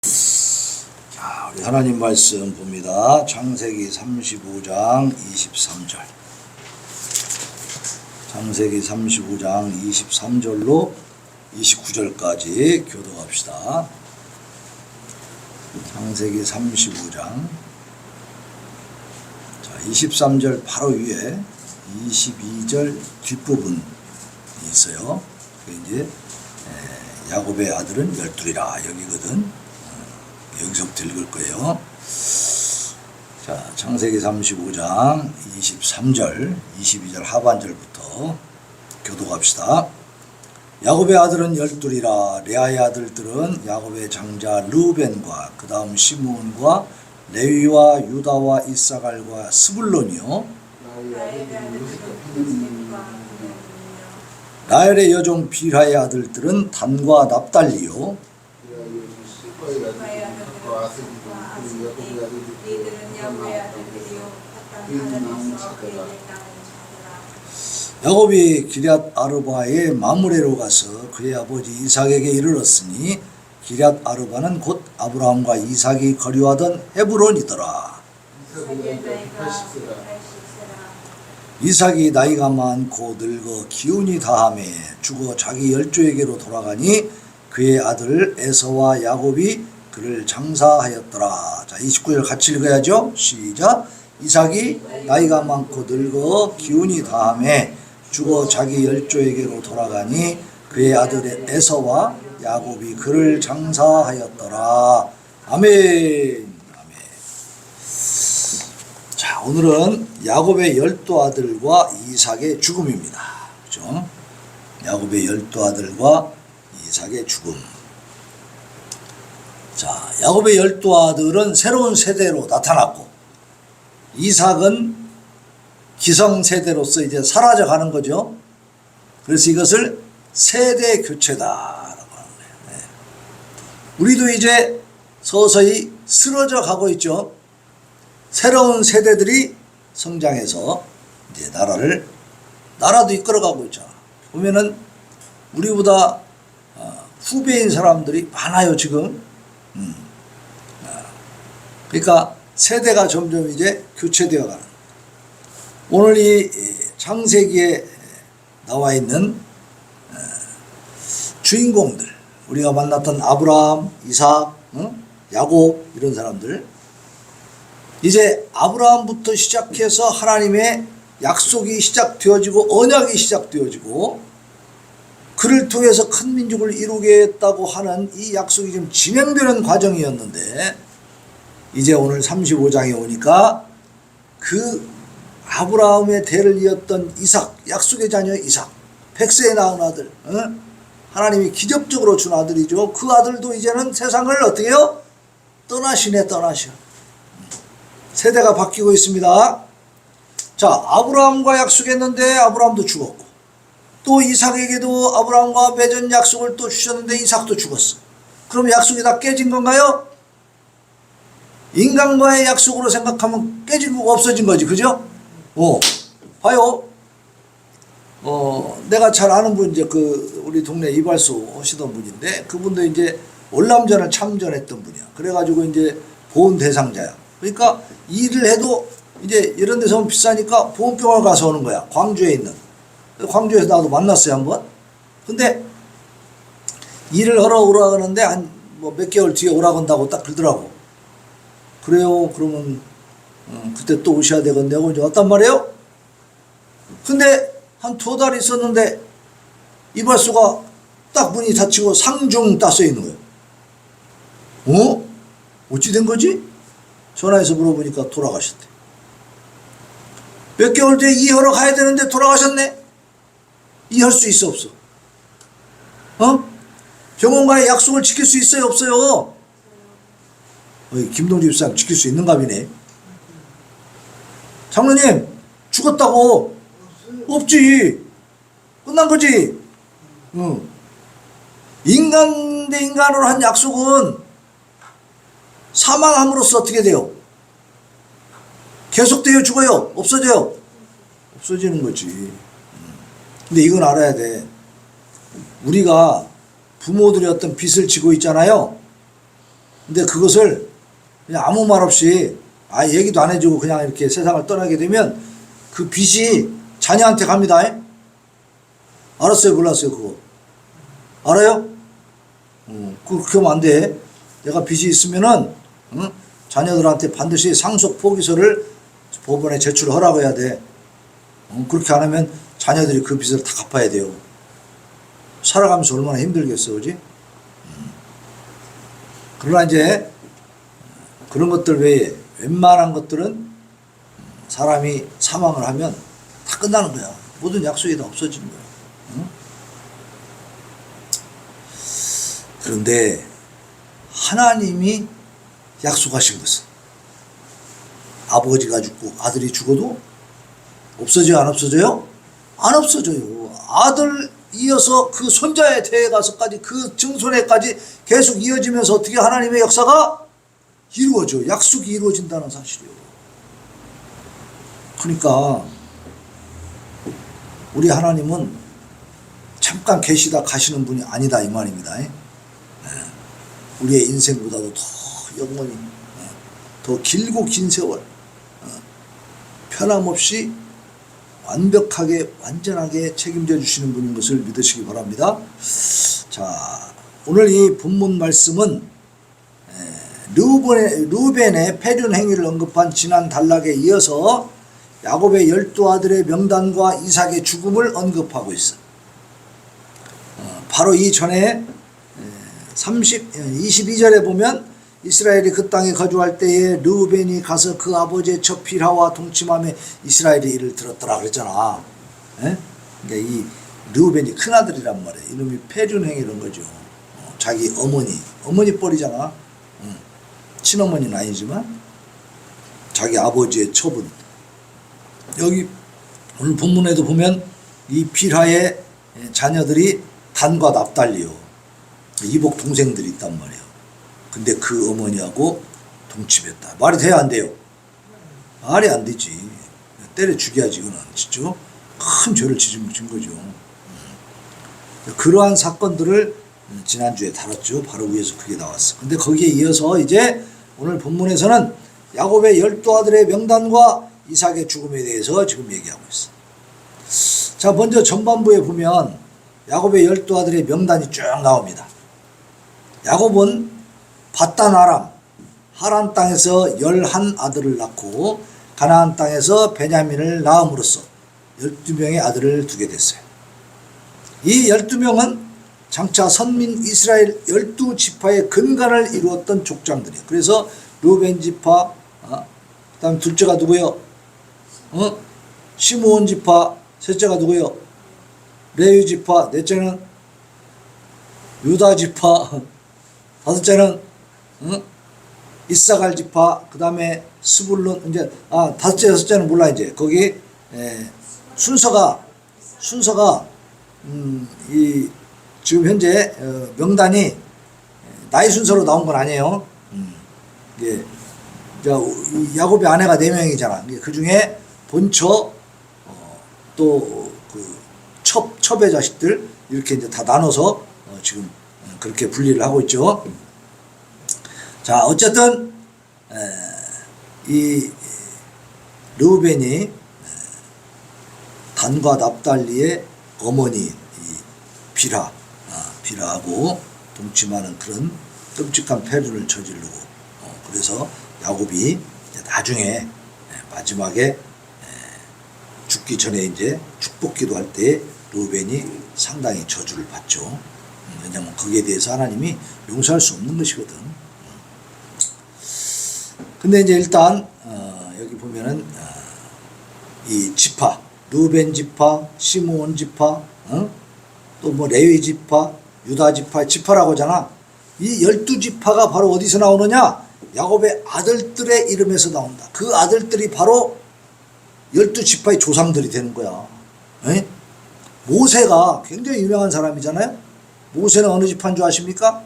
자, 우리 하나님 말씀 봅니다. 창세기 35장 23절. 창세기 35장 23절로 29절까지 교독합시다. 창세기 35장. 자, 23절 바로 위에 22절 뒷부분이 있어요. 그게 이제 야곱의 아들은 12이라 여기거든. 여기서부터 읽을 거예요. 자, 창세기 35장 23절, 22절 하반절부터 교독합시다. 야곱의 아들은 12이라 레아의 아들들은 야곱의 장자 르우벤과 그 다음 시므온과 레위와 유다와 이사갈과 스불론이요. 라헬의 여종 빌하의 아들들은 단과 납달리요. 야곱이 기럇 아르바의 마므레로 가서 그의 아버지 이삭에게 이르렀으니 기럇 아르바는 곧 아브라함과 이삭이 거류하던 헤브론이더라. 이삭이 나이가 많고 늙어 기운이 다함에 죽어 자기 열조에게로 돌아가니 그의 아들 에서와 야곱이 그를 장사하였더라. 자, 29절 같이 읽어야죠. 시작. 이삭이 나이가 많고 늙어 기운이 다함에 죽어 자기 열조에게로 돌아가니 그의 아들 에서와 야곱이 그를 장사하였더라. 아멘. 아멘. 자, 오늘은 야곱의 12아들과 이삭의 죽음입니다. 그렇죠? 야곱의 12아들과 이삭의 죽음. 자, 야곱의 12아들은 새로운 세대로 나타났고 이삭은 기성세대로서 이제 사라져 가는 거죠. 그래서 이것을 세대 교체다라고 하는 거예요. 네. 우리도 이제 서서히 쓰러져 가고 있죠. 새로운 세대들이 성장해서 이제 나라도 이끌어가고 있잖아. 보면은 우리보다 후배인 사람들이 많아요, 지금. 그러니까 세대가 점점 이제 교체되어 가는. 오늘 이 창세기에 나와 있는 주인공들, 우리가 만났던 아브라함, 이삭, 야곱 이런 사람들, 이제 아브라함부터 시작해서 하나님의 약속이 시작되어지고 언약이 시작되어지고 그를 통해서 큰 민족을 이루겠다고 하는 이 약속이 지금 진행되는 과정이었는데 이제 오늘 35장에 오니까 그 아브라함의 대를 이었던 이삭, 약속의 자녀 이삭, 백세에 낳은 아들, 하나님이 기적적으로 준 아들이죠. 그 아들도 이제는 세상을 어떻게 해요? 떠나시네, 떠나셔. 세대가 바뀌고 있습니다. 자, 아브라함과 약속했는데 아브라함도 죽었고 또 이삭에게도 아브라함과 맺은 약속을 또 주셨는데 이삭도 죽었어. 그럼 약속이 다 깨진 건가요? 인간과의 약속으로 생각하면 깨진 거고 없어진 거지, 그죠? 봐요. 내가 잘 아는 분, 이제 우리 동네 이발소 하시던 분인데, 그분도 이제 월남전을 참전했던 분이야. 그래가지고 이제 보험 대상자야. 그러니까 일을 해도 이제 이런 데서 오면 비싸니까 보험병원 가서 오는 거야. 광주에 있는. 광주에서 나도 만났어요, 한번. 근데 일을 하러 오라 그러는데 한 몇 개월 뒤에 오라 건다고 딱 그러더라고. 그래요. 그러면 그때 또 오셔야 되겠네 하고 이제 왔단 말이에요. 근데 한 2달 있었는데 이발소가 딱 문이 닫히고 상중 딱 써 있는 거예요. 어찌 된 거지? 전화해서 물어보니까 돌아가셨대. 몇 개월 뒤에 이하러 가야 되는데 돌아가셨네. 이해할 수 있어, 없어? 병원과의 약속을 지킬 수 있어요, 없어요? 김동주 집사님 지킬 수 있는 갑이네. 장로님 죽었다고? 없지. 끝난 거지. 인간 대 인간으로 한 약속은 사망함으로써 어떻게 돼요? 계속돼요, 죽어요? 없어져요? 없어지는 거지. 근데 이건 알아야 돼. 우리가 부모들이 어떤 빚을 지고 있잖아요. 근데 그것을 그냥 아무 말 없이 얘기도 안 해주고 그냥 이렇게 세상을 떠나게 되면 그 빚이 자녀한테 갑니다. 알았어요? 몰랐어요? 그거 알아요? 그렇게 하면 안 돼. 내가 빚이 있으면은 자녀들한테 반드시 상속 포기서를 법원에 제출하라고 해야 돼. 그렇게 안 하면 자녀들이 그 빚을 다 갚아야 돼요. 살아가면서 얼마나 힘들겠어, 그지? 그러나 이제 그런 것들 외에 웬만한 것들은 사람이 사망을 하면 다 끝나는 거야. 모든 약속이 다 없어지는 거야. 그런데 하나님이 약속하신 것은 아버지가 죽고 아들이 죽어도 없어져요? 안 없어져요? 안 없어져요. 아들 이어서 그 손자에 대해 가서까지 그 증손에까지 계속 이어지면서 어떻게 하나님의 역사가 이루어져. 약속이 이루어진다는 사실이요. 그러니까 우리 하나님은 잠깐 계시다 가시는 분이 아니다 이 말입니다. 우리의 인생보다도 더 영원히 더 길고 긴 세월 변함없이 완벽하게 완전하게 책임져 주시는 분인 것을 믿으시기 바랍니다. 자, 오늘 이 본문 말씀은 르우벤의 패륜 행위를 언급한 지난 단락에 이어서 야곱의 12아들의 명단과 이삭의 죽음을 언급하고 있어. 바로 이 전에 22절에 보면 이스라엘이 그 땅에 거주할 때에 르우벤이 가서 그 아버지의 첫 빌하와 동침함에 이스라엘이 이를 들었더라 그랬잖아. 그러니까 이 르우벤이 큰아들이란 말이에요. 이놈이 패륜행위라는 거죠. 자기 어머니 뻘이잖아. 친어머니는 아니지만 자기 아버지의 처분. 여기 오늘 본문에도 보면 이 빌하의 자녀들이 단과 납달리요. 이복 동생들이 있단 말이에요. 근데 그 어머니하고 동침했다. 말이 돼야 안 돼요? 말이 안 되지. 때려 죽여야지. 이거는 진짜 큰 죄를 지은 거죠. 그러한 사건들을 지난주에 다뤘죠. 바로 위에서 그게 나왔어. 근데 거기에 이어서 이제 오늘 본문에서는 야곱의 12아들의 명단과 이삭의 죽음에 대해서 지금 얘기하고 있어. 자, 먼저 전반부에 보면 야곱의 12아들의 명단이 쭉 나옵니다. 야곱은 밧단 아람 하란 땅에서 11아들을 낳고 가나안 땅에서 베냐민을 낳음으로써 12명의 아들을 두게 됐어요. 이 12명은 장차 선민 이스라엘 12지파의 근간을 이루었던 족장들이에요. 그래서 르우벤 지파, 그 다음 둘째가 누구요? 시므온 지파, 셋째가 누구요? 레위 지파, 넷째는 유다 지파, 다섯째는 이사갈 지파, 그 다음에 스불론, 이제 다섯째 여섯째는 몰라. 이제 거기 순서가 이 지금 현재 명단이 나이 순서로 나온 건 아니에요. 이게 야곱의 아내가 4명이잖아. 그 중에 본처 또 그 첩의 자식들 이렇게 이제 다 나눠서 지금 그렇게 분리를 하고 있죠. 자, 어쨌든 이 르우벤이 단과 납달리의 어머니 이 빌하하고 동침하는 그런 끔찍한 패륜을 저지르고 그래서 야곱이 나중에 마지막에 죽기 전에 이제 축복기도 할 때 르우벤이 상당히 저주를 받죠. 왜냐하면 거기에 대해서 하나님이 용서할 수 없는 것이거든. 근데 이제 일단 여기 보면은 이 지파, 르우벤 지파, 시므온 지파, 또 뭐 레위 지파, 유다 지파라고 하잖아. 이 12지파가 바로 어디서 나오느냐? 야곱의 아들들의 이름에서 나온다. 그 아들들이 바로 12지파의 조상들이 되는 거야. 에? 모세가 굉장히 유명한 사람이잖아요. 모세는 어느 지파인 줄 아십니까?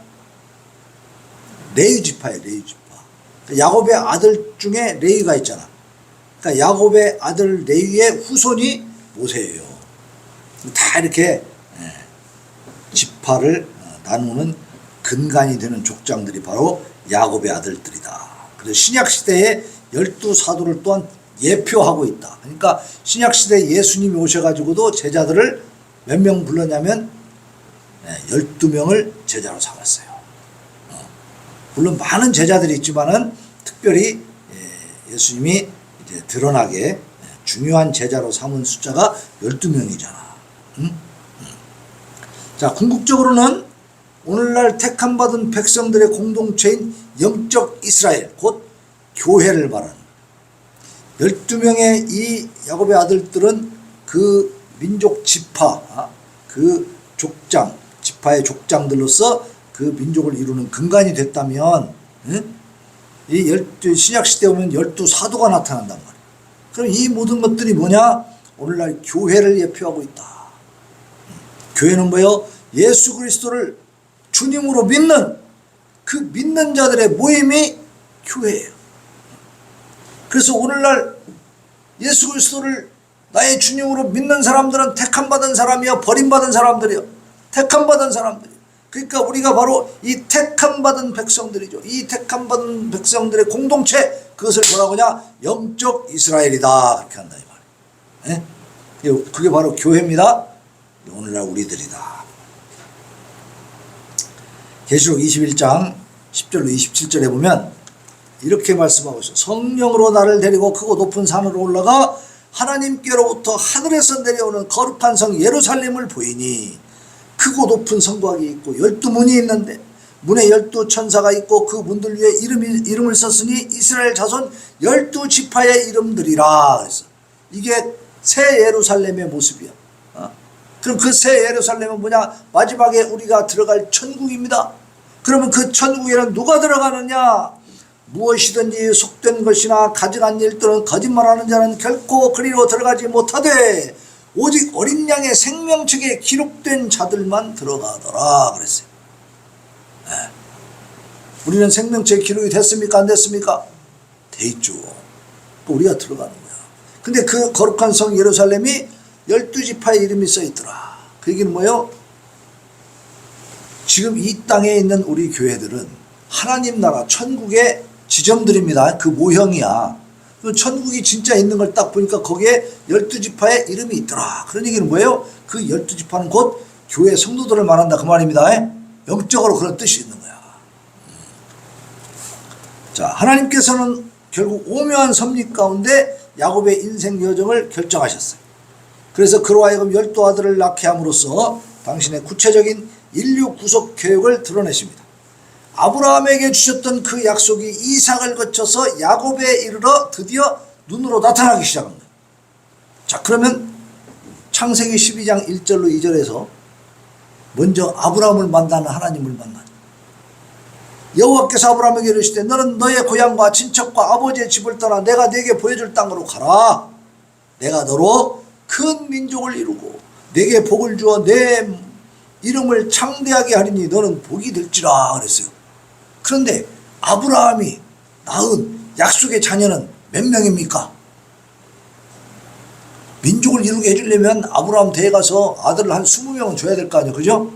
레위 지파예요. 레위 지파. 야곱의 아들 중에 레위가 있잖아. 그러니까 야곱의 아들 레위의 후손이 모세예요. 다 이렇게 지파를 나누는 근간이 되는 족장들이 바로 야곱의 아들들이다. 그래서 신약 시대에 12사도를 또한 예표하고 있다. 그러니까 신약 시대에 예수님이 오셔가지고도 제자들을 몇 명 불렀냐면 12명을 제자로 삼았어요. 물론 많은 제자들이 있지만은 특별히 예수님이 이제 드러나게 중요한 제자로 삼은 숫자가 12명이잖아. 자, 궁극적으로는 오늘날 택함받은 백성들의 공동체인 영적 이스라엘, 곧 교회를 말하는 12명의 이 야곱의 아들들은 그 민족 지파, 그 족장, 지파의 족장들로서 그 민족을 이루는 근간이 됐다면, 이 신약시대에 오면 12사도가 나타난단 말이에요. 그럼 이 모든 것들이 뭐냐? 오늘날 교회를 예표하고 있다. 교회는 뭐예요? 예수 그리스도를 주님으로 믿는 그 믿는 자들의 모임이 교회예요. 그래서 오늘날 예수 그리스도를 나의 주님으로 믿는 사람들은 택함받은 사람이야, 버림받은 사람들이야. 택함받은 사람들이야. 그러니까 우리가 바로 이 택함받은 백성들이죠. 이 택함받은 백성들의 공동체, 그것을 뭐라고 하냐? 영적 이스라엘이다. 그렇게 한다 이 말이에요. 네? 그게 바로 교회입니다. 오늘날 우리들이다. 계시록 21장 10절로 27절에 보면 이렇게 말씀하고 있어요. 성령으로 나를 데리고 크고 높은 산으로 올라가 하나님께로부터 하늘에서 내려오는 거룩한 성 예루살렘을 보이니 크고 높은 성곽이 있고 12문이 있는데 문에 12천사가 있고 그 문들 위에 이름을 썼으니 이스라엘 자손 12지파의 이름들이라. 그래서 이게 새 예루살렘의 모습이야. 그럼 그 새 예루살렘은 뭐냐? 마지막에 우리가 들어갈 천국입니다. 그러면 그 천국에는 누가 들어가느냐? 무엇이든지 속된 것이나 가증한 일 또는 거짓말하는 자는 결코 그리로 들어가지 못하되 오직 어린 양의 생명책에 기록된 자들만 들어가더라 그랬어요. 네. 우리는 생명책에 기록이 됐습니까? 안 됐습니까? 돼 있죠. 또 우리가 들어가는 거야. 근데 그 거룩한 성 예루살렘이 12지파의 이름이 써 있더라. 그 얘기는 뭐예요? 지금 이 땅에 있는 우리 교회들은 하나님 나라 천국의 지점들입니다. 그 모형이야. 천국이 진짜 있는 걸 딱 보니까 거기에 12지파의 이름이 있더라. 그런 얘기는 뭐예요? 그 12지파는 곧 교회 성도들을 말한다 그 말입니다. 영적으로 그런 뜻이 있는 거야. 자, 하나님께서는 결국 오묘한 섭리 가운데 야곱의 인생 여정을 결정하셨어요. 그래서 그로 하여금 12아들을 낳게 함으로써 당신의 구체적인 인류 구속 계획을 드러내십니다. 아브라함에게 주셨던 그 약속이 이삭을 거쳐서 야곱에 이르러 드디어 눈으로 나타나기 시작한 거예요. 자, 그러면 창세기 12장 1절로 2절에서 먼저 아브라함을 만나는 하나님을 만나는 여호와께서 아브라함에게 이르시되 너는 너의 고향과 친척과 아버지의 집을 떠나 내가 네게 보여줄 땅으로 가라. 내가 너로 큰 민족을 이루고 네게 복을 주어 내 이름을 창대하게 하리니 너는 복이 될지라 그랬어요. 그런데 아브라함이 낳은 약속의 자녀는 몇 명입니까? 민족을 이루게 해주려면 아브라함 대에 가서 아들을 한 20명은 줘야 될 거 아니에요. 그죠?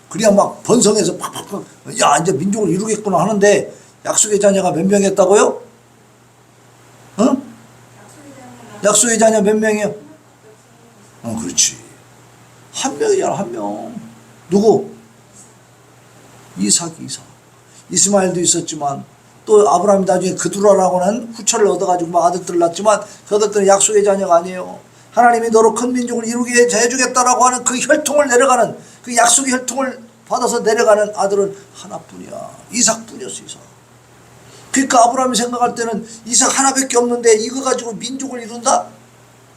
그래야 막 번성해서 팍팍팍 야 이제 민족을 이루겠구나 하는데 약속의 자녀가 몇 명이었다고요? 응? 약속의 자녀 몇 명이요? 그렇지. 한 명이잖아, 한 명. 누구? 이삭. 이스마엘도 있었지만 또 아브라함이 나중에 그두라라고는 후처를 얻어가지고 막 아들들을 낳았지만 그 아들들은 약속의 자녀가 아니에요. 하나님이 너로 큰 민족을 이루게 해주겠다라고 하는 그 혈통을 내려가는 그 약속의 혈통을 받아서 내려가는 아들은 하나뿐이야. 이삭뿐이었어, 이삭. 그러니까 아브라함이 생각할 때는 이삭 하나밖에 없는데 이거 가지고 민족을 이룬다?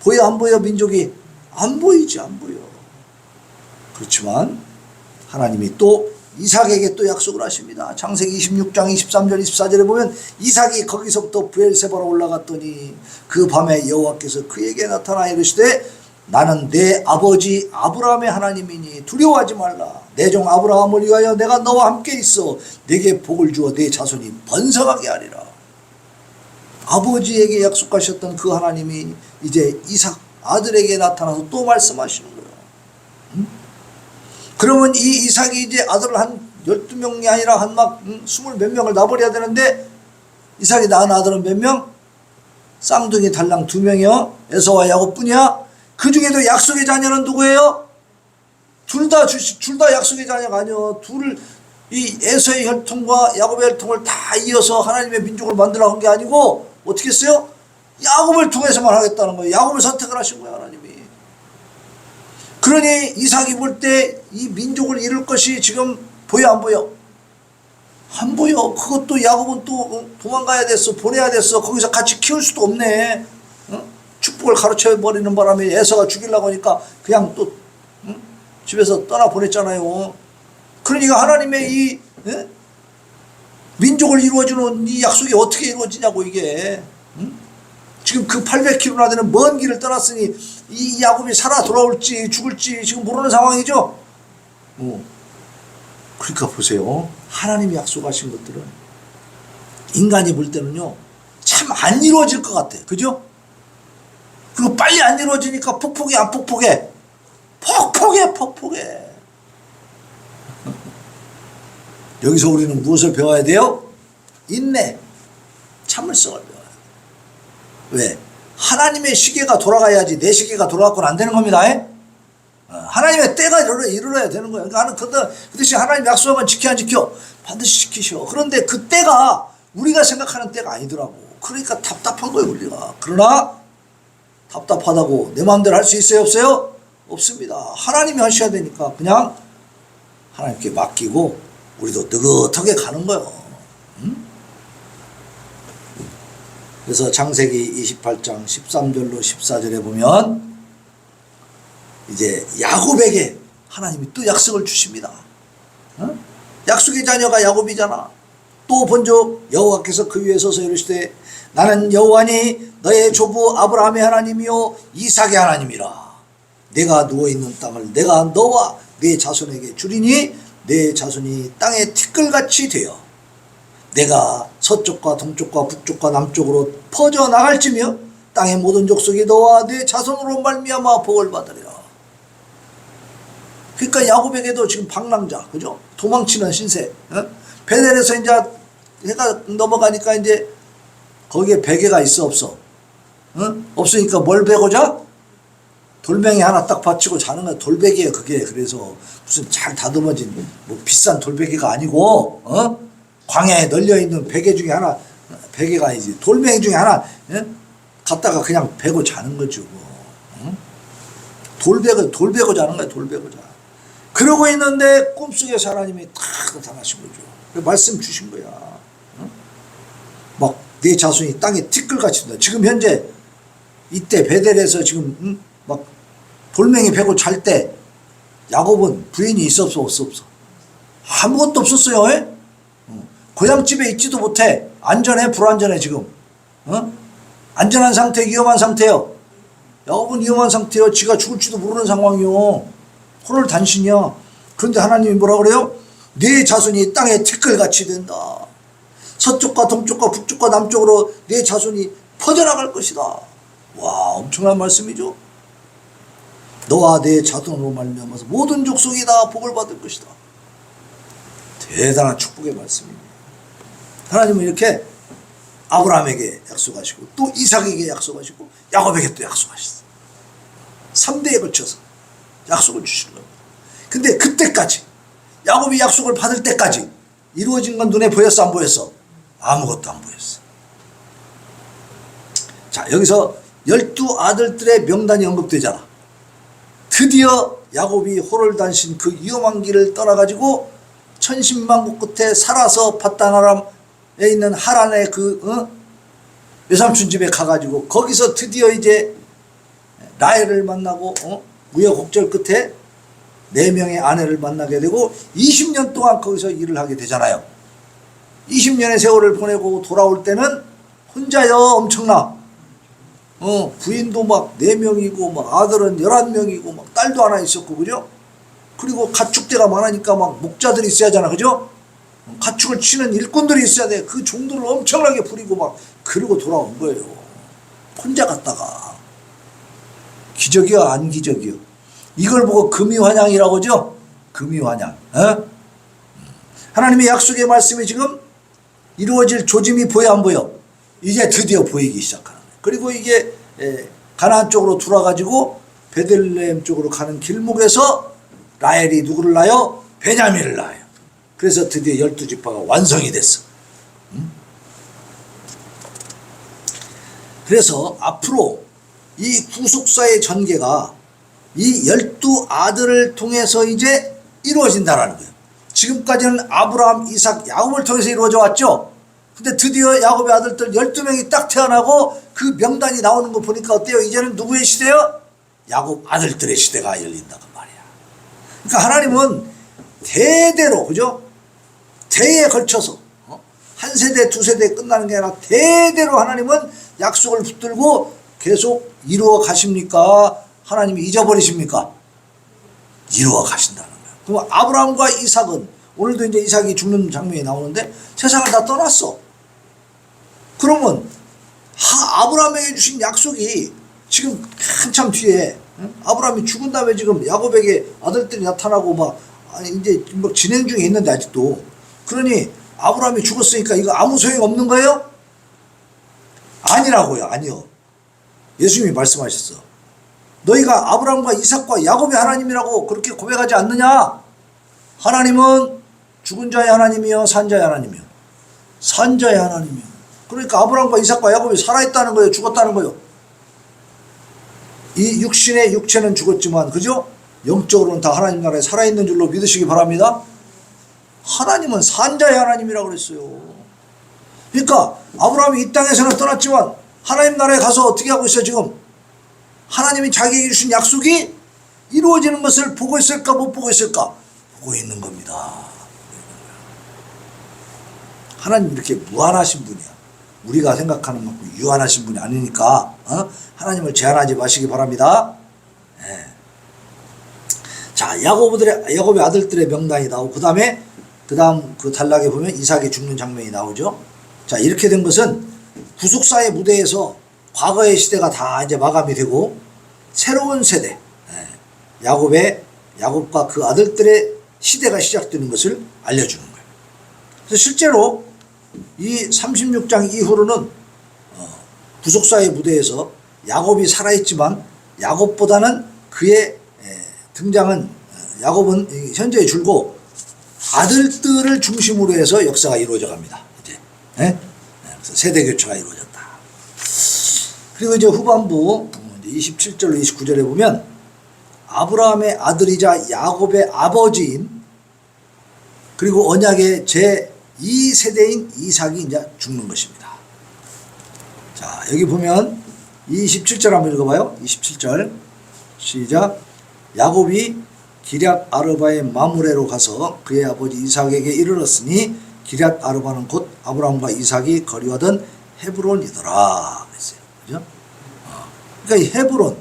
보여 안 보여 민족이? 안 보이지, 안 보여. 그렇지만 하나님이 또 이삭에게 또 약속을 하십니다. 창세기 26장 23절 24절에 보면 이삭이 거기서부터 브엘세바로 올라갔더니 그 밤에 여호와께서 그에게 나타나 이르시되 나는 내 아버지 아브라함의 하나님이니 두려워하지 말라. 내 종 아브라함을 위하여 내가 너와 함께 있어 내게 복을 주어 내 자손이 번성하게 하리라. 아버지에게 약속하셨던 그 하나님이 이제 이삭 아들에게 나타나서 또 말씀하시는 거예요. 그러면 이 이삭이 이제 아들을 한 12명이 아니라 한 막 20몇 명을 낳아버려야 되는데 이삭이 낳은 아들은 몇 명? 쌍둥이 달랑 2명이요. 에서와 야곱뿐이야. 그 중에도 약속의 자녀는 누구예요? 둘 다 약속의 자녀가 아니요. 이 에서의 혈통과 야곱의 혈통을 다 이어서 하나님의 민족을 만들어 간 게 아니고 어떻게 했어요? 야곱을 통해서만 하겠다는 거예요. 야곱을 선택을 하신 거예요, 하나님이. 그러니 이삭이 볼 때 이 민족을 이룰 것이 지금 보여 안 보여? 안 보여. 그것도 야곱은 또 도망가야 됐어. 보내야 됐어. 거기서 같이 키울 수도 없네. 축복을 가르쳐버리는 바람에 에서가 죽이려고 하니까 그냥 또 집에서 떠나보냈잖아요. 그러니까 하나님의 이 민족을 이루어주는 이 약속이 어떻게 이루어지냐고 이게. 지금 그 800km나 되는 먼 길을 떠났으니 이 야곱이 살아 돌아올지 죽을지 지금 모르는 상황이죠. 그러니까 보세요. 하나님이 약속하신 것들은 인간이 볼 때는요 참 안 이루어질 것 같아. 그죠? 그리고 빨리 안 이루어지니까 폭폭해 안 폭폭해? 폭폭해. 여기서 우리는 무엇을 배워야 돼요? 인내, 참을성을 배워야 돼요. 왜? 하나님의 시계가 돌아가야지 내 시계가 돌아가고는 안 되는 겁니다. 하나님의 때가 이르러야 되는 거예요. 그러니까 그 대신 하나님 약속한 건 지켜 안 지켜? 반드시 지키셔. 그런데 그 때가 우리가 생각하는 때가 아니더라고. 그러니까 답답한 거예요 우리가. 그러나 답답하다고 내 마음대로 할 수 있어요 없어요? 없습니다. 하나님이 하셔야 되니까 그냥 하나님께 맡기고 우리도 느긋하게 가는 거예요. 그래서 창세기 28장 13절로 14절에 보면 이제 야곱에게 하나님이 또 약속을 주십니다. 약속의 자녀가 야곱이잖아. 또 본즉 여호와께서 그 위에 서서 이르시되 나는 여호와니 너의 조부 아브라함의 하나님이요 이삭의 하나님이라. 내가 누워있는 땅을 내가 너와 네 자손에게 주리니 네 자손이 땅의 티끌같이 되어 내가 서쪽과 동쪽과 북쪽과 남쪽으로 퍼져나갈지며 땅의 모든 족속이 너와 네 자손으로 말미암아 복을 받으리라. 그러니까 야곱에게도 지금 방랑자, 그죠? 도망치는 신세. 베델에서 이제 해가 넘어가니까 이제 거기에 베개가 있어 없어? 없으니까 뭘 베고자? 돌멩이 하나 딱 받치고 자는 거야. 돌베개예요 그게. 그래서 무슨 잘 다듬어진 뭐 비싼 돌베개가 아니고 광야에 널려있는 베개 중에 하나, 베개가 아니지 돌멩이 중에 하나 갖다가 그냥 베고 자는 거죠. 돌베고 자는 거야. 돌베고 자. 그러고 있는데 꿈속에서 하나님이 탁 나타나신 거죠. 말씀 주신 거야. 막 네 자손이 땅에 티끌같이 된다. 지금 현재 이때 베델에서 지금 막 돌멩이 베고 잘 때 야곱은 부인이 있어 없어? 아무것도 없었어요. 고향집에 있지도 못해. 안전해 불안전해 지금. 안전한 상태 위험한 상태요. 야곱은 위험한 상태요. 지가 죽을지도 모르는 상황이요. 혼을 단신이야. 그런데 하나님이 뭐라 그래요? 네 자손이 땅에 티끌같이 된다. 서쪽과 동쪽과 북쪽과 남쪽으로 네 자손이 퍼져나갈 것이다. 와, 엄청난 말씀이죠. 너와 네 자손으로 말미암아서 모든 족속이 다 복을 받을 것이다. 대단한 축복의 말씀입니다. 하나님은 이렇게 아브라함에게 약속하시고 또 이삭에게 약속하시고 야곱에게 또 약속하셨어요. 3대에 걸쳐서 약속을 주시는 겁니다. 근데 그때까지 야곱이 약속을 받을 때까지 이루어진 건 눈에 보였어 안 보였어? 아무것도 안 보였어. 자, 여기서 12아들들의 명단이 언급되잖아. 드디어 야곱이 호를 단신 그 위험한 길을 떠나가지고 천신만고 끝에 살아서 밧단아람에 있는 하란의 그 외삼촌 집에 가가지고 거기서 드디어 이제 라헬을 만나고 우여곡절 끝에 4명의 아내를 만나게 되고 20년 동안 거기서 일을 하게 되잖아요. 20년의 세월을 보내고 돌아올 때는 혼자요 엄청나. 부인도 막 4명이고 막 아들은 11명이고 막 딸도 하나 있었고 그죠? 그리고 가축대가 많으니까 막 목자들이 있어야 하잖아 그죠? 가축을 치는 일꾼들이 있어야 돼. 그 종들을 엄청나게 부리고 막 그러고 돌아온 거예요. 혼자 갔다가. 기적이야 안 기적이요? 이걸 보고 금이환양이라고 하죠? 금이환양. 하나님의 약속의 말씀이 지금 이루어질 조짐이 보여 안 보여? 이제 드디어 보이기 시작하는 거예요. 그리고 이게 가나안 쪽으로 돌아가지고 베들레헴 쪽으로 가는 길목에서 라헬이 누구를 낳아요? 베냐민을 낳아요. 그래서 드디어 12지파가 완성이 됐어. 그래서 앞으로 이 구속사의 전개가 이 12아들을 통해서 이제 이루어진다라는 거예요. 지금까지는 아브라함, 이삭, 야곱을 통해서 이루어져 왔죠. 근데 드디어 야곱의 아들들 12명이 딱 태어나고 그 명단이 나오는 거 보니까 어때요? 이제는 누구의 시대요? 야곱 아들들의 시대가 열린다고 말이야. 그러니까 하나님은 대대로, 그죠? 대에 걸쳐서 한 세대 두 세대 끝나는 게 아니라 대대로 하나님은 약속을 붙들고 계속 이루어 가십니까? 하나님이 잊어버리십니까? 이루어 가신다는 거예요. 그럼 아브라함과 이삭은 오늘도 이제 이삭이 죽는 장면이 나오는데 세상을 다 떠났어. 그러면 아브라함에게 주신 약속이 지금 한참 뒤에 아브라함이 죽은 다음에 지금 야곱에게 아들들이 나타나고 막 이제 뭐 진행 중에 있는데 아직도. 그러니 아브라함이 죽었으니까 이거 아무 소용 없는 거예요? 아니라고요. 아니요. 예수님이 말씀하셨어. 너희가 아브라함과 이삭과 야곱의 하나님이라고 그렇게 고백하지 않느냐? 하나님은 죽은 자의 하나님이요 산 자의 하나님이요. 산 자의 하나님이요. 그러니까 아브라함과 이삭과 야곱이 살아있다는 거예요? 죽었다는 거예요? 이 육신의 육체는 죽었지만 그죠? 영적으로는 다 하나님 나라에 살아있는 줄로 믿으시기 바랍니다. 하나님은 산 자의 하나님이라고 그랬어요. 그러니까 아브라함이 이 땅에서는 떠났지만 하나님 나라에 가서 어떻게 하고 있어요 지금? 하나님이 자기에게 주신 약속이 이루어지는 것을 보고 있을까 못 보고 있을까? 보고 있는 겁니다. 하나님 이렇게 무한하신 분이야. 우리가 생각하는 만큼 유한하신 분이 아니니까 하나님을 제한하지 마시기 바랍니다. 네. 자, 야곱의 아들들의 명단이 나오고 그 다음 그 단락에 보면 이삭이 죽는 장면이 나오죠. 자, 이렇게 된 것은 구속사의 무대에서 과거의 시대가 다 이제 마감이 되고 새로운 세대, 야곱과 그 아들들의 시대가 시작되는 것을 알려주는 거예요. 그래서 실제로 이 36장 이후로는 구속사의 무대에서 야곱이 살아있지만 야곱보다는 그의 등장은 야곱은 현재에 줄고 아들들을 중심으로 해서 역사가 이루어져 갑니다. 이제 그래서 세대 교체가 이루어졌다. 그리고 이제 후반부 27절로 29절에 보면 아브라함의 아들이자 야곱의 아버지인 그리고 언약의 제2세대인 이삭이 이제 죽는 것입니다. 자, 여기 보면 27절 한번 읽어봐요. 27절 시작. 야곱이 기럇 아르바의 마므레로 가서 그의 아버지 이삭에게 이르렀으니 기럇 아르바는 곧 아브라함과 이삭이 거류하던 헤브론이더라. 그랬어요. 그죠? 그러니까 이 헤브론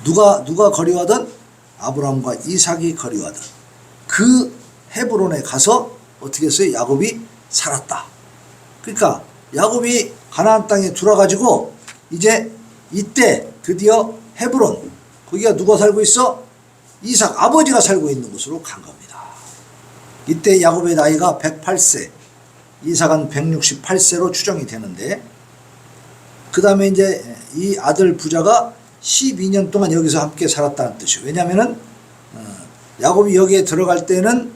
누가 거류하던 아브라함과 이삭이 거류하던 그 헤브론에 가서 어떻게 했어요? 야곱이 살았다. 그러니까 야곱이 가나안 땅에 들어가지고 이제 이때 드디어 헤브론 거기가 누가 살고 있어? 이삭 아버지가 살고 있는 곳으로 간 겁니다. 이때 야곱의 나이가 108세, 이삭은 168세로 추정이 되는데 그 다음에 이제 이 아들 부자가 12년 동안 여기서 함께 살았다는 뜻이에요. 왜냐하면은 야곱이 여기에 들어갈 때는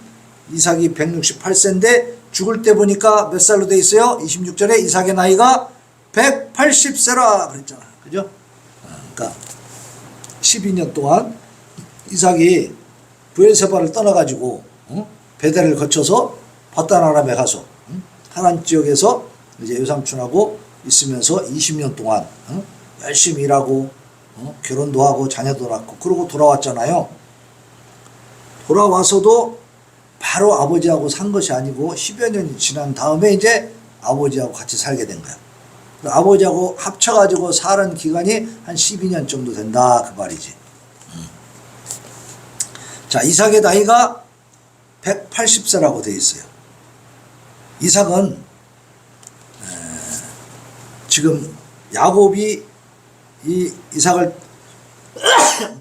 이삭이 168세인데 죽을 때 보니까 몇 살로 돼 있어요? 26절에 이삭의 나이가 180세라 그랬잖아. 그죠? 그러니까 12년 동안 이삭이 브엘세바를 떠나가지고 베델을 거쳐서 바단 아람에 가서 하란 지역에서 이제 외삼촌하고 있으면서 20년 동안 열심히 일하고 결혼도 하고 자녀도 낳고 그러고 돌아왔잖아요. 돌아와서도 바로 아버지하고 산 것이 아니고 10여 년이 지난 다음에 이제 아버지하고 같이 살게 된 거야. 아버지하고 합쳐가지고 사는 기간이 한 12년 정도 된다 그 말이지. 자, 이삭의 나이가 180세라고 되어 있어요. 이삭은 지금 야곱이 이 이삭을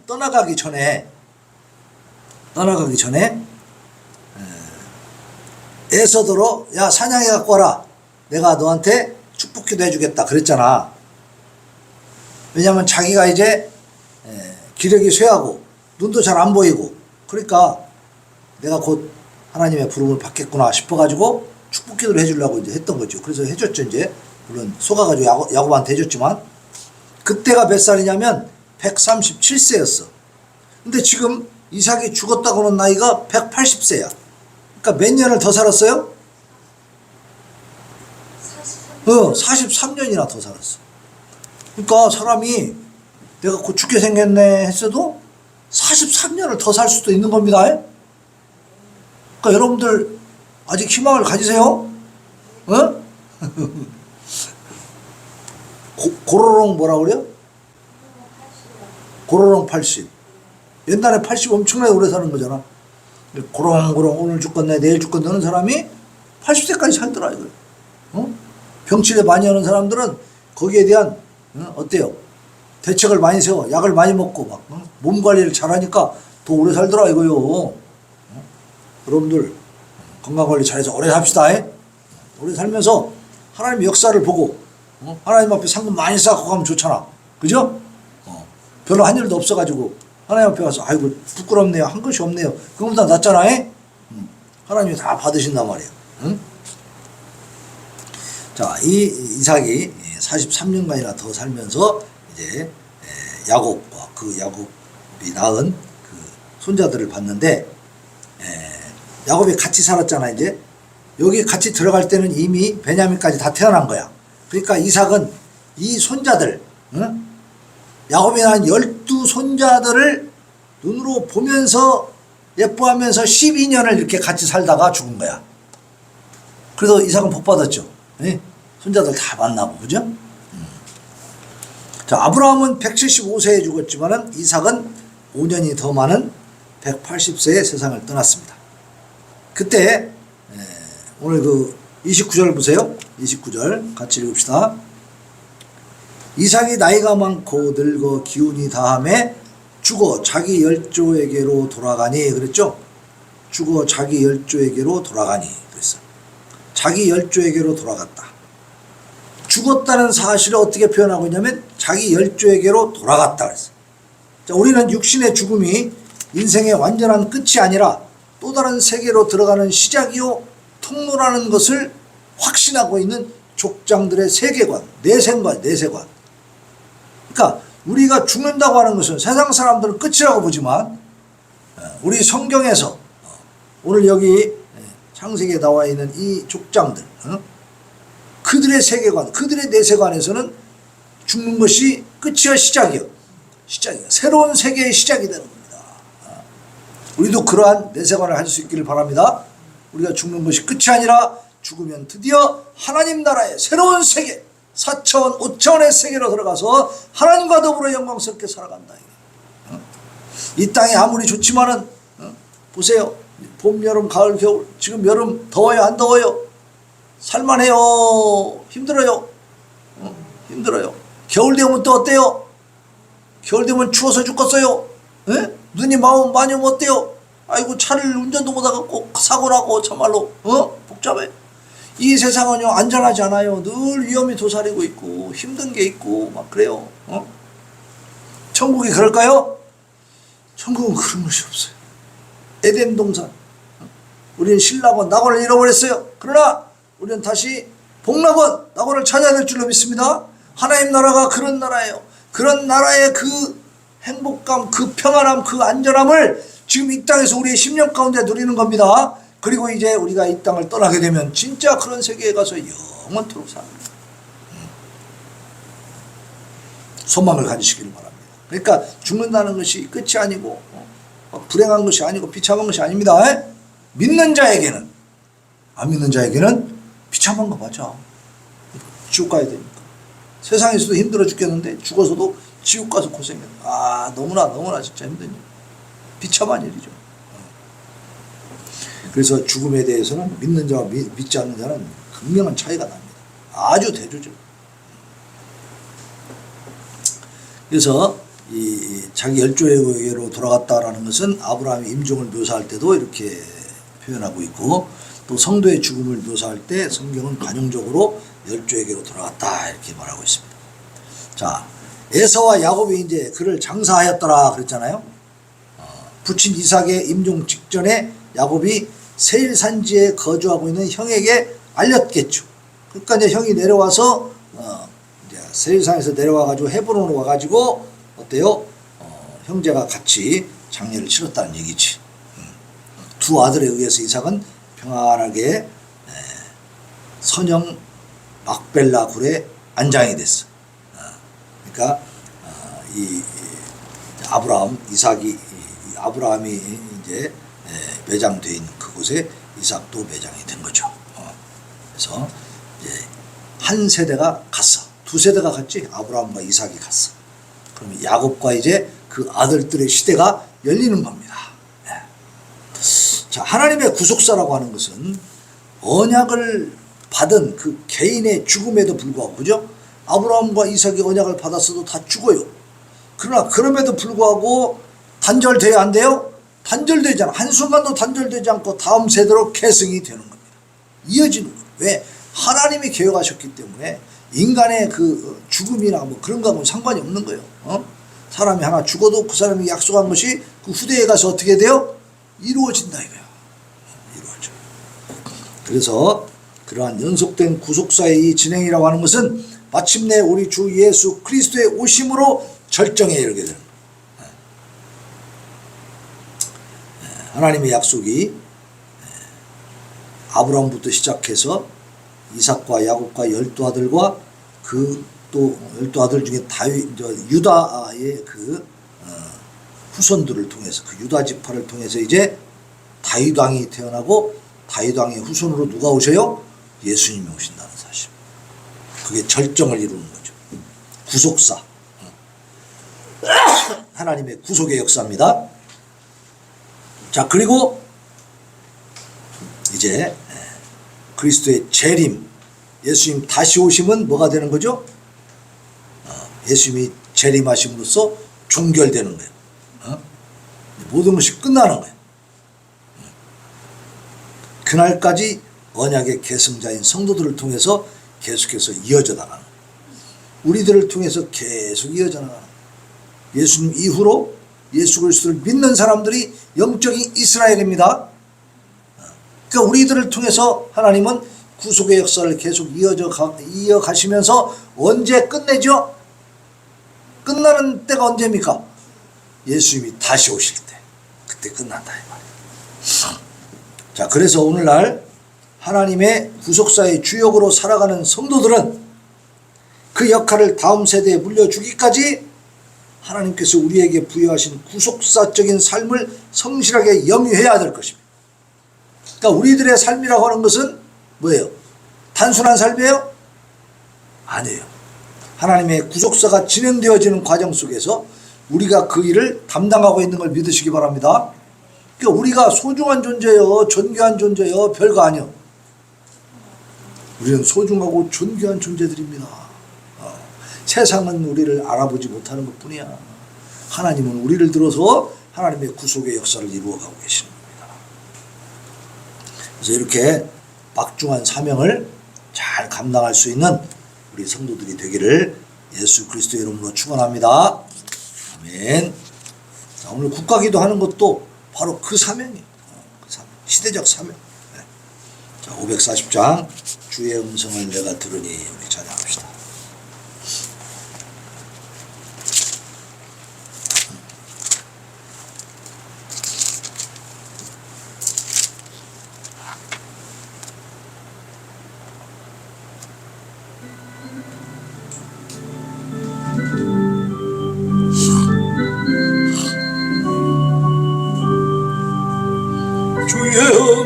떠나가기 전에 에서더러 야 사냥해 갖고 와라. 내가 너한테 축복기도 해주겠다 그랬잖아. 왜냐하면 자기가 이제 기력이 쇠하고 눈도 잘 안 보이고 그러니까 내가 곧 하나님의 부름을 받겠구나 싶어가지고 축복기도를 해주려고 이제 했던 거죠. 그래서 해줬죠. 이제 물론 속아가지고 야곱한테 해줬지만 그때가 몇 살이냐면 137세였어. 근데 지금 이삭이 죽었다고 하는 나이가 180세야. 그러니까 몇 년을 더 살았어요? 43년이나 더 살았어. 그러니까 사람이 내가 곧 죽게 생겼네 했어도 43년을 더 살 수도 있는 겁니다. 그러니까 여러분들 아직 희망을 가지세요. 어? 고로롱 뭐라 그래요? 고로롱 80. 옛날에 80 엄청나게 오래 사는 거잖아. 고롱고롱 오늘 죽겠네 내일 죽겠네 하는 사람이 80세까지 살더라 이거. 어? 병치레 많이 하는 사람들은 거기에 대한 어때요? 대책을 많이 세워 약을 많이 먹고 막 몸 관리를 잘하니까 더 오래 살더라 이거요. 여러분들 건강 관리 잘해서 오래 삽시다. 오래 살면서 하나님 역사를 보고 하나님 앞에 상금 많이 쌓고 가면 좋잖아. 그죠? 별로 한 일도 없어가지고 하나님 앞에 가서 아이고 부끄럽네요 한 것이 없네요 그거보다 낫잖아. 하나님이 다 받으신단 말이에요. 응? 자, 이 이삭이 43년간이나 더 살면서 이제 야곱과 그 야곱이 낳은 그 손자들을 봤는데 야곱이 같이 살았잖아. 이제 여기 같이 들어갈 때는 이미 베냐민까지 다 태어난 거야. 그러니까 이삭은 이 손자들 야곱이 낳은 12손자들을 눈으로 보면서 예뻐하면서 12년을 이렇게 같이 살다가 죽은 거야. 그래서 이삭은 복 받았죠. 손자들 다 만나고 그죠? 자, 아브라함은 175세에 죽었지만은 이삭은 5년이 더 많은 180세에 세상을 떠났습니다. 그때 오늘 그 29절 보세요. 29절 같이 읽읍시다. 이삭이 나이가 많고 늙어 기운이 다함에 죽어 자기 열조에게로 돌아가니 그랬죠? 죽어 자기 열조에게로 돌아가니 그랬어. 자기 열조에게로 돌아갔다. 죽었다는 사실을 어떻게 표현하고 있냐면 자기 열조에게로 돌아갔다 그랬어. 자, 우리는 육신의 죽음이 인생의 완전한 끝이 아니라 또 다른 세계로 들어가는 시작이요 통로라는 것을 확신하고 있는 족장들의 세계관, 내세관. 그러니까 우리가 죽는다고 하는 것은 세상 사람들은 끝이라고 보지만 우리 성경에서 오늘 여기 창세기에 나와 있는 이 족장들 그들의 세계관, 그들의 내세관에서는 죽는 것이 끝이야 시작이야. 새로운 세계의 시작이 되는 겁니다. 우리도 그러한 내세관을 할 수 있기를 바랍니다. 우리가 죽는 것이 끝이 아니라 죽으면 드디어 하나님 나라의 새로운 세계 4차원, 5차원의 세계로 들어가서 하나님과 더불어 영광스럽게 살아간다. 이 땅이 아무리 좋지만은 보세요. 봄, 여름, 가을, 겨울 지금 여름 더워요 안 더워요? 살만해요? 힘들어요? 힘들어요. 겨울 되면 또 어때요? 겨울 되면 추워서 죽겠어요? 눈이 많이 오면 어때요? 아이고 차를 운전도 못하고 사고 나고 참말로 복잡해. 이 세상은요 안전하지 않아요. 늘 위험이 도사리고 있고 힘든 게 있고 막 그래요. 천국이 그럴까요? 천국은 그런 것이 없어요. 에덴 동산 우리는 신라곤 낙원을 잃어버렸어요. 그러나 우리는 다시 복락원 낙원을 찾아야 될 줄로 믿습니다. 하나님 나라가 그런 나라예요. 그런 나라의 그 행복감, 그 평안함, 그 안전함을 지금 이 땅에서 우리의 10년 가운데 누리는 겁니다. 그리고 이제 우리가 이 땅을 떠나게 되면 진짜 그런 세계에 가서 영원토록 삽니다. 소망을 가지시기를 바랍니다. 그러니까 죽는다는 것이 끝이 아니고 불행한 것이 아니고 비참한 것이 아닙니다. 믿는 자에게는 안 믿는 자에게는 비참한 거 맞아. 지옥 가야 되니까. 세상에서도 힘들어 죽겠는데 죽어서도 지옥 가서 고생해. 너무나 진짜 힘든 일. 비참한 일이죠. 그래서 죽음에 대해서는 믿는 자와 믿지 않는 자는 극명한 차이가 납니다. 아주 대조죠. 그래서 이 자기 열조에게로 돌아갔다라는 것은 아브라함의 임종을 묘사할 때도 이렇게 표현하고 있고 또 성도의 죽음을 묘사할 때 성경은 관용적으로 열조에게로 돌아갔다 이렇게 말하고 있습니다. 자, 에서와 야곱이 이제 그를 장사하였더라 그랬잖아요. 부친 이삭의 임종 직전에 야곱이 세일 산지에 거주하고 있는 형에게 알렸겠죠. 그러니까 이제 형이 내려와서 이제 세일산에서 내려와 가지고 헤브론으로 와 가지고 어때요? 형제가 같이 장례를 치렀다는 얘기지. 두 아들에 의해서 이삭은 평안하게 선영 막벨라 굴에 안장이 됐어. 그러니까 이 아브라함이 이제 매장되어 있는 그곳에 이삭도 매장이 된 거죠. 그래서 이제 한 세대가 갔어. 두 세대가 갔지. 아브라함과 이삭이 갔어. 그러면 야곱과 이제 그 아들들의 시대가 열리는 겁니다. 자, 하나님의 구속사라고 하는 것은 언약을 받은 그 개인의 죽음에도 불구하고, 그죠? 아브라함과 이삭이 언약을 받았어도 다 죽어요. 그러나 그럼에도 불구하고 단절돼야 안 돼요? 단절되잖아. 한순간도 단절되지 않고 다음 세대로 계승이 되는 겁니다. 이어지는 거예요. 왜? 하나님이 계획하셨기 때문에 인간의 그 죽음이나 뭐 그런 거하고는 상관이 없는 거예요. 사람이 하나 죽어도 그 사람이 약속한 것이 그 후대에 가서 어떻게 돼요? 이루어진다 이거야. 이루어져. 그래서 그러한 연속된 구속사의 이 진행이라고 하는 것은 마침내 우리 주 예수 그리스도의 오심으로 절정에 이르게 되는 거예요. 하나님의 약속이 아브라함부터 시작해서 이삭과 야곱과 12아들과 그 또 12아들 중에 유다의 그 후손들을 통해서, 그 유다 지파를 통해서 이제 다윗 왕이 태어나고 다윗 왕의 후손으로 누가 오셔요? 예수님이 오신다는 사실. 그게 절정을 이루는 거죠. 구속사. 하나님의 구속의 역사입니다. 자, 그리고 이제 그리스도의 재림, 예수님 다시 오심은 뭐가 되는 거죠? 예수님이 재림하심으로써 종결되는 거예요. 모든 것이 끝나는 거예요. 그날까지 언약의 계승자인 성도들을 통해서 계속해서 이어져 나가는 거예요. 우리들을 통해서 계속 이어져 나가는 거예요. 예수님 이후로 예수 그리스도를 믿는 사람들이 영적인 이스라엘입니다. 그러니까 우리들을 통해서 하나님은 구속의 역사를 계속 이어가시면서 언제 끝내죠? 끝나는 때가 언제입니까? 예수님이 다시 오실 때. 그때 끝난다 이 말이에요. 자, 그래서 오늘날 하나님의 구속사의 주역으로 살아가는 성도들은 그 역할을 다음 세대에 물려주기까지 하나님께서 우리에게 부여하신 구속사적인 삶을 성실하게 영위해야 될 것입니다. 그러니까 우리들의 삶이라고 하는 것은 뭐예요? 단순한 삶이에요? 아니에요. 하나님의 구속사가 진행되어지는 과정 속에서 우리가 그 일을 담당하고 있는 걸 믿으시기 바랍니다. 그러니까 우리가 소중한 존재요, 존귀한 존재요, 별거 아니요. 우리는 소중하고 존귀한 존재들입니다. 세상은 우리를 알아보지 못하는 것뿐이야. 하나님은 우리를 들어서 하나님의 구속의 역사를 이루어가고 계시는 겁니다. 그래서 이렇게 막중한 사명을 잘 감당할 수 있는 우리 성도들이 되기를 예수 그리스도의 이름으로 축원합니다. 아멘. 자, 오늘 국가기도 하는 것도 바로 그 사명이에요. 그 사명. 시대적 사명. 네. 자, 540장 주의 음성을 내가 들으니 우리 찬양합시다.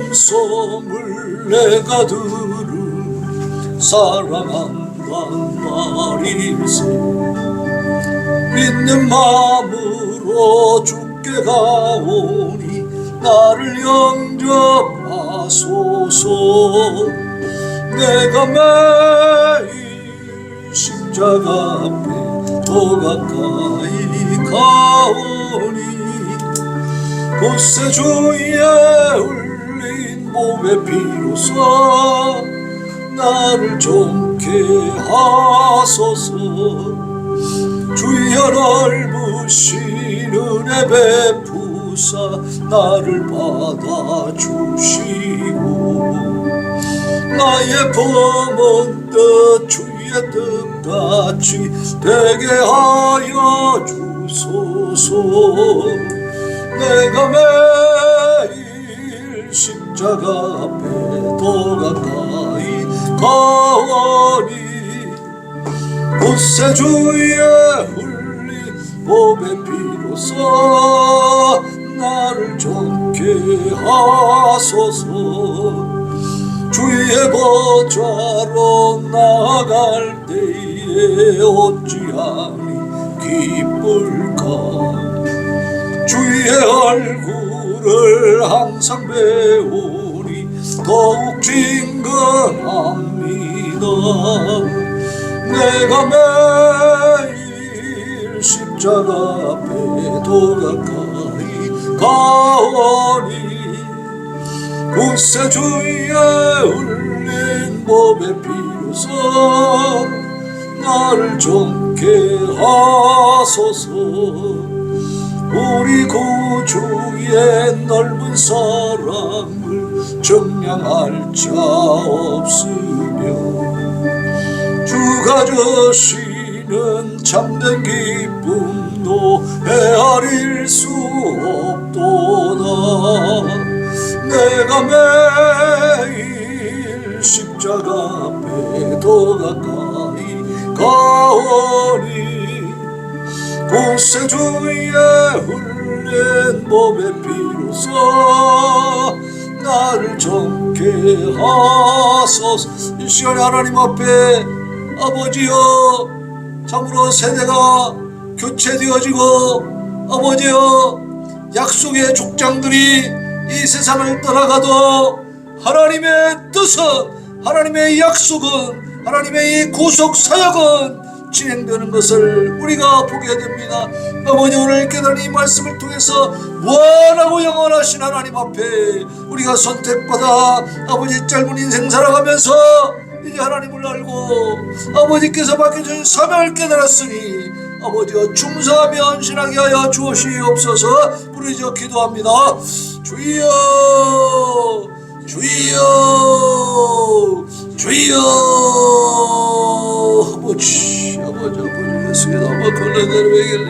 음성을 내가 들은 사랑한단 말일세. 믿는 마음으로 주께 가오니 나를 영접하소서. 내가 매일 십자가 앞에 더 가까이 가오니 곳새 주의 울린 몸에 비로소 나를 좋게 하소서. 주여 넓으신 은혜 베푸사 나를 받아주시고 나의 범은 뜻 주의 뜻같이 되게 하여 주소서. 내가 매일 십자가 앞에 더 가까이 가오니 구세주의 흘린 몸의 피로써 나를 좋게 하소서. 주의 보좌로 나아갈 때에 어찌하니 기쁠까. 주의 얼굴을 항상 배우니 더욱 진근합니다. 내가 매일 십자가 앞에 더 가까이 가오니 구세주의 흘린 몸의 피로써 나를 좋게 하소서. 우리 구주의 넓은 사랑을 정량할 자 없으며 주가 주시는 참된 기쁨도 헤아릴 수 없도다. 내가 매일 십자가 앞에 더 가까이 가오니 구세주의 흘린 몸의 피로써 나를 좋게 하소서. 이 시간에 하나님 앞에 아버지여 참으로 세대가 교체되어지고 아버지여 약속의 족장들이 이 세상을 떠나가도 하나님의 뜻은 하나님의 약속은 하나님의 이 구속사역은 진행되는 것을 우리가 보게 됩니다. 아버지 오늘 깨달은 이 말씀을 통해서 무한하고 영원하신 하나님 앞에 우리가 선택받아 아버지 짧은 인생 살아가면서 이제 하나님을 알고 아버지께서 맡겨주신 사명을 깨달았으니 아버지여 충성하며 헌신하게 하여 주시옵소서. 부르짖어 기도합니다. 주여 주여 주여. 아버지 예수의 나무 걸레대로 베길래